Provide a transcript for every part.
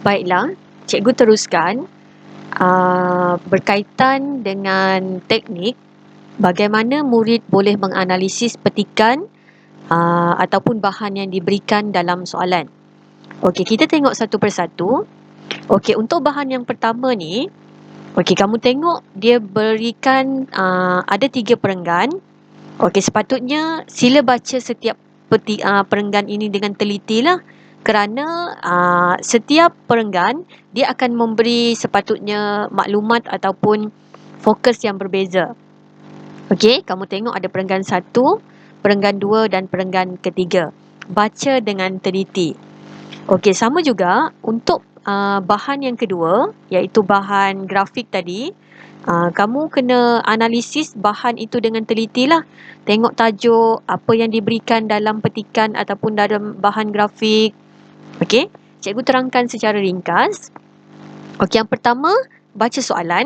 Baiklah, cikgu teruskan berkaitan dengan teknik bagaimana murid boleh menganalisis petikan ataupun bahan yang diberikan dalam soalan. Okey, kita tengok satu persatu. Okey, untuk bahan yang pertama ni, okey, kamu tengok dia berikan ada 3 perenggan. Okey, sepatutnya sila baca setiap perenggan ini dengan teliti lah. Kerana setiap perenggan dia akan memberi sepatutnya maklumat ataupun fokus yang berbeza. Okey, kamu tengok ada perenggan 1, perenggan 2 dan perenggan ketiga. Baca dengan teliti. Okey, sama juga untuk bahan yang kedua, iaitu bahan grafik tadi. Kamu kena analisis bahan itu dengan teliti lah. Tengok tajuk, apa yang diberikan dalam petikan ataupun dalam bahan grafik. Okey, cikgu terangkan secara ringkas. Okey, yang pertama, baca soalan.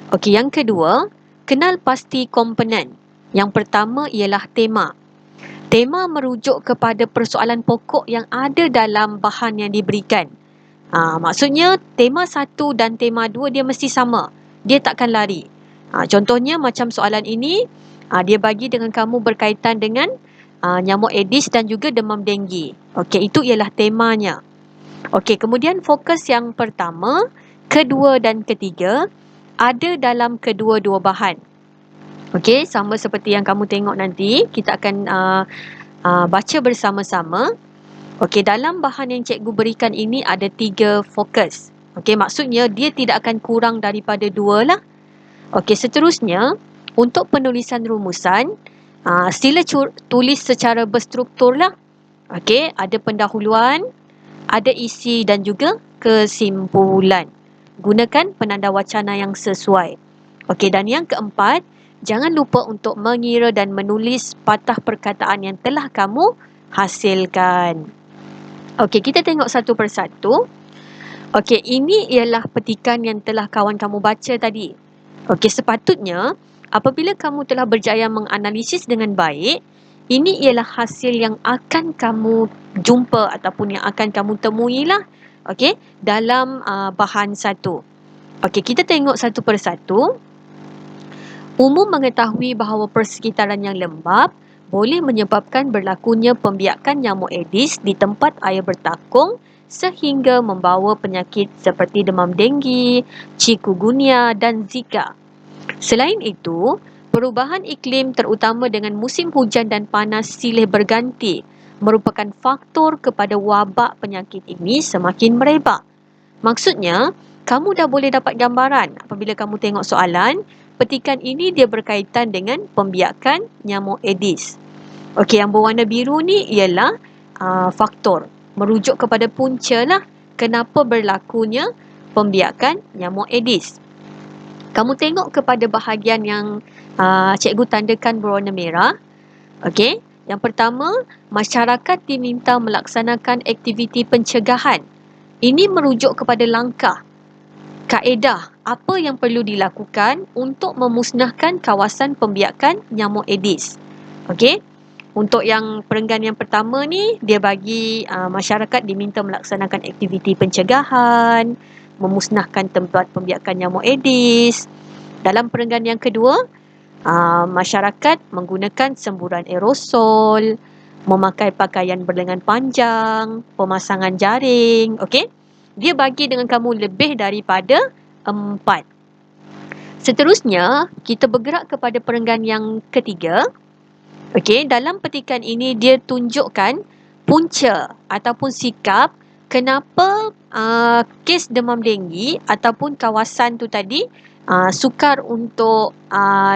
Okey, yang kedua, kenal pasti komponen. Yang pertama ialah tema. Tema merujuk kepada persoalan pokok yang ada dalam bahan yang diberikan. Maksudnya tema 1 dan tema 2 dia mesti sama. Dia takkan lari. Contohnya macam soalan ini, dia bagi dengan kamu berkaitan dengan nyamuk Aedes dan juga demam denggi. Okey, itu ialah temanya. Okey, kemudian fokus yang pertama, kedua dan ketiga ada dalam kedua-dua bahan. Okey, sama seperti yang kamu tengok nanti, kita akan baca bersama-sama. Okey, dalam bahan yang cikgu berikan ini ada 3 fokus. Okey, maksudnya dia tidak akan kurang daripada 2 lah. Okey, seterusnya, untuk penulisan rumusan, sila tulis secara berstruktur lah. Okey, ada pendahuluan, ada isi dan juga kesimpulan. Gunakan penanda wacana yang sesuai. Okey, dan yang keempat, jangan lupa untuk mengira dan menulis patah perkataan yang telah kamu hasilkan. Okey, kita tengok satu persatu. Okey, ini ialah petikan yang telah kawan kamu baca tadi. Okey, sepatutnya apabila kamu telah berjaya menganalisis dengan baik, ini ialah hasil yang akan kamu jumpa ataupun yang akan kamu temui lah. Okey, dalam bahan satu. Okey, kita tengok satu persatu. Umum mengetahui bahawa persekitaran yang lembap boleh menyebabkan berlakunya pembiakan nyamuk Aedes di tempat air bertakung sehingga membawa penyakit seperti demam denggi, chikungunya dan Zika. Selain itu, perubahan iklim terutama dengan musim hujan dan panas silih berganti merupakan faktor kepada wabak penyakit ini semakin merebak. Maksudnya, kamu dah boleh dapat gambaran apabila kamu tengok soalan, petikan ini dia berkaitan dengan pembiakan nyamuk Aedes. Okey, yang berwarna biru ni ialah faktor. Merujuk kepada punca lah kenapa berlakunya pembiakan nyamuk Aedes. Kamu tengok kepada bahagian yang cikgu tandakan berwarna merah. Okey, yang pertama, masyarakat diminta melaksanakan aktiviti pencegahan. Ini merujuk kepada langkah, kaedah apa yang perlu dilakukan untuk memusnahkan kawasan pembiakan nyamuk Aedes. Okey, untuk yang perenggan yang pertama ni, dia bagi masyarakat diminta melaksanakan aktiviti pencegahan, memusnahkan tempat pembiakan nyamuk Aedes. Dalam perenggan yang kedua, masyarakat menggunakan semburan aerosol, memakai pakaian berlengan panjang, pemasangan jaring. Okey, dia bagi dengan kamu lebih daripada 4. Seterusnya, kita bergerak kepada perenggan yang ketiga. Okey, dalam petikan ini dia tunjukkan punca ataupun sikap kenapa kes demam denggi ataupun kawasan tu tadi sukar untuk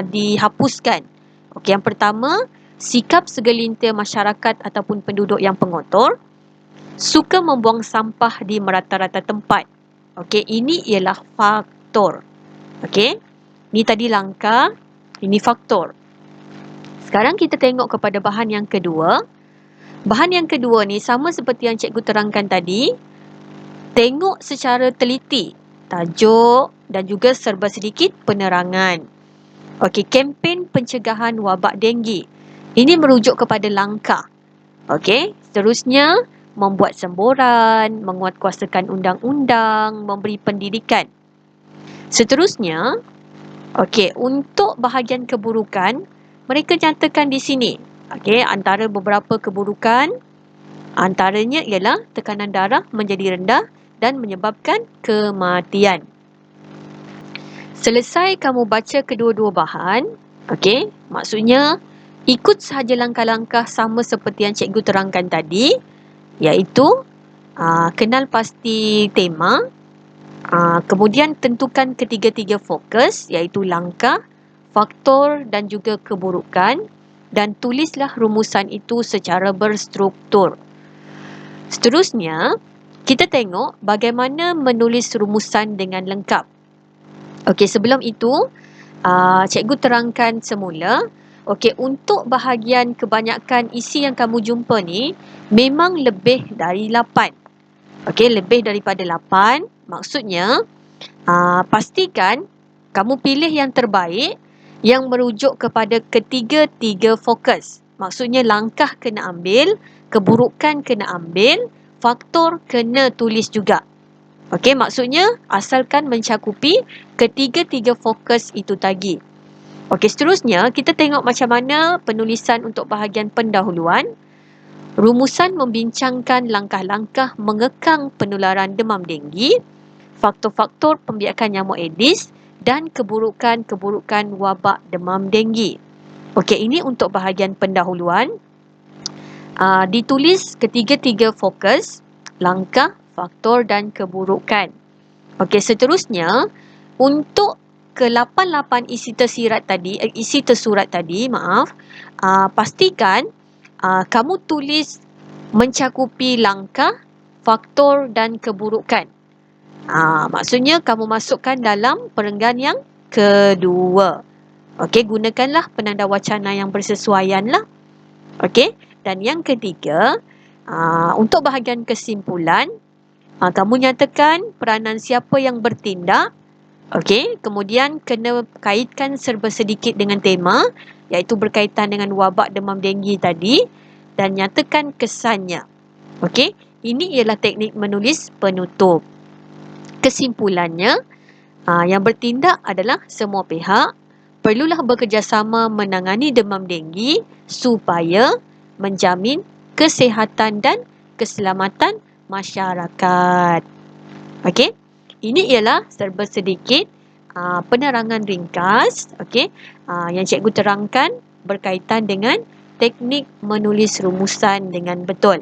dihapuskan. Okey, yang pertama, sikap segelintir masyarakat ataupun penduduk yang pengotor suka membuang sampah di merata-rata tempat. Okey, ini ialah faktor. Okey, ni tadi langkah, ini faktor. Sekarang kita tengok kepada bahan yang kedua. Bahan yang kedua ni sama seperti yang cikgu terangkan tadi. Tengok secara teliti tajuk dan juga serba sedikit penerangan. Okey, kempen pencegahan wabak denggi. Ini merujuk kepada langkah. Okey, seterusnya membuat semboran, menguatkuasakan undang-undang, memberi pendidikan. Seterusnya, untuk bahagian keburukan, mereka nyatakan di sini, antara beberapa keburukan, antaranya ialah tekanan darah menjadi rendah dan menyebabkan kematian. Selesai kamu baca kedua-dua bahan, maksudnya ikut sahaja langkah-langkah sama seperti yang cikgu terangkan tadi, iaitu kenal pasti tema, kemudian tentukan ketiga-tiga fokus, iaitu langkah, faktor dan juga keburukan, dan tulislah rumusan itu secara berstruktur. Seterusnya, kita tengok bagaimana menulis rumusan dengan lengkap. Sebelum itu, cikgu terangkan semula, untuk bahagian kebanyakan isi yang kamu jumpa ni, memang lebih dari 8. Lebih daripada 8, maksudnya, pastikan kamu pilih yang terbaik yang merujuk kepada ketiga-tiga fokus. Maksudnya langkah kena ambil, keburukan kena ambil, faktor kena tulis juga. Maksudnya asalkan mencakupi ketiga-tiga fokus itu tadi. Seterusnya kita tengok macam mana penulisan untuk bahagian pendahuluan. Rumusan membincangkan langkah-langkah mengekang penularan demam denggi, faktor-faktor pembiakan nyamuk Aedes dan keburukan-keburukan wabak demam denggi. Ini untuk bahagian pendahuluan. Ditulis ketiga-tiga fokus, langkah, faktor dan keburukan. Seterusnya, untuk ke-8 isi tersurat tadi, pastikan kamu tulis mencakupi langkah, faktor dan keburukan. Maksudnya kamu masukkan dalam perenggan yang kedua. Gunakanlah penanda wacana yang bersesuaian lah. Dan yang ketiga, untuk bahagian kesimpulan, kamu nyatakan peranan siapa yang bertindak. Kemudian kena kaitkan serba sedikit dengan tema, iaitu berkaitan dengan wabak demam denggi tadi, dan nyatakan kesannya. Ini ialah teknik menulis penutup. Kesimpulannya, yang bertindak adalah semua pihak perlulah bekerjasama menangani demam denggi supaya menjamin kesihatan dan keselamatan masyarakat. Ini ialah serba sedikit penerangan ringkas yang cikgu terangkan berkaitan dengan teknik menulis rumusan dengan betul.